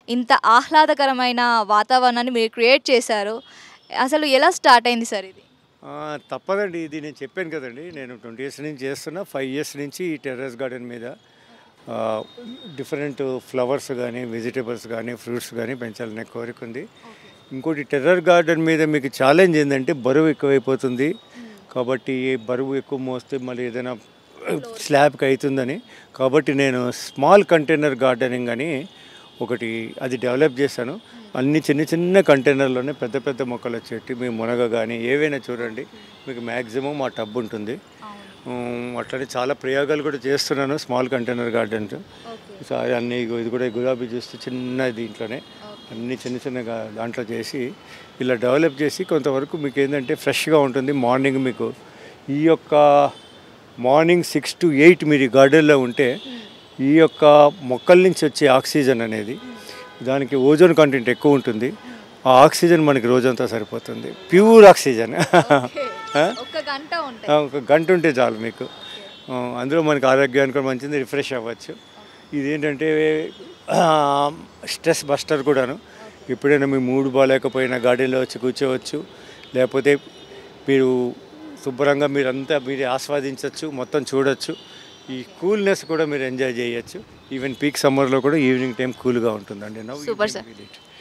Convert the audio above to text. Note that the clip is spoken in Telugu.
ఇంత ఆహ్లాదకరమైన వాతావరణాన్ని మీరు క్రియేట్ చేశారు. అసలు ఎలా స్టార్ట్ అయింది సార్ ఇది? తప్పదండి. ఇది నేను చెప్పాను కదండీ! నేను 20 ఇయర్స్ నుంచి చేస్తున్నా. 5 ఇయర్స్ నుంచి ఈ టెర్రస్ గార్డెన్ మీద ఆహ్, డిఫరెంట్ ఫ్లవర్స్ గానీ, వెజిటబుల్స్ గానీ, ఫ్రూట్స్ గానీ పెంచాలనే కోరిక ఉంది. ఇంకోటి టెర్రర్ గార్డెన్ మీద మీకు ఛాలెంజ్ ఏందంటే బరువు ఎక్కువైపోతుంది. కాబట్టి బరువు ఎక్కువ మోస్తే మళ్ళీ ఏదైనా స్లాబ్‌కి అయితుందని. కాబట్టి నేను స్మాల్ కంటైనర్ గార్డెనింగ్ అని ఒకటి అది డెవలప్ చేశాను. అన్ని చిన్న చిన్న కంటైనర్‌లోనే పెద్ద పెద్ద మొక్కలు వచ్చేటి. మీ మునగ గానీ ఏవైనా చూడండి మీకు మ్యాక్సిమం ఆ టబ్ ఉంటుంది. అట్లనే చాలా ప్రయోగాలు కూడా చేస్తున్నాను స్మాల్ కంటైనర్ గార్డెన్స్. అన్నీ ఇది కూడా గులాబీ చూస్తే చిన్న దీంట్లోనే అన్నీ చిన్న చిన్నగా దాంట్లో చేసి ఇలా డెవలప్ చేసి కొంతవరకు మీకు ఏంటంటే ఫ్రెష్గా ఉంటుంది. మార్నింగ్ మీకు ఈ యొక్క మార్నింగ్ 6 to 8 మీరు ఈ గార్డెన్లో ఉంటే ఈ యొక్క మొక్కల నుంచి వచ్చే ఆక్సిజన్ అనేది దానికి ఓజోన్ కంటెంట్ ఎక్కువ ఉంటుంది. ఆ ఆక్సిజన్ మనకి రోజంతా సరిపోతుంది. Pure oxygen. ఒక గంట ఉంటే చాలు మీకు. అందులో మనకి ఆరోగ్యానికి కూడా మంచిది, రిఫ్రెష్ అవ్వచ్చు. ఇదేంటంటే స్ట్రెస్ బస్టర్ కూడాను. ఎప్పుడైనా మీ మూడ్ బాగాలేకపోయినా గార్డెన్లో వచ్చి కూర్చోవచ్చు. లేకపోతే మీరు శుభ్రంగా మీరే ఆస్వాదించవచ్చు, మొత్తం చూడొచ్చు. ఈ కూల్నెస్ కూడా మీరు ఎంజాయ్ చేయొచ్చు. ఈవెన్ పీక్ సమ్మర్లో కూడా ఈవినింగ్ టైం కూల్గా ఉంటుందండి. Super sir.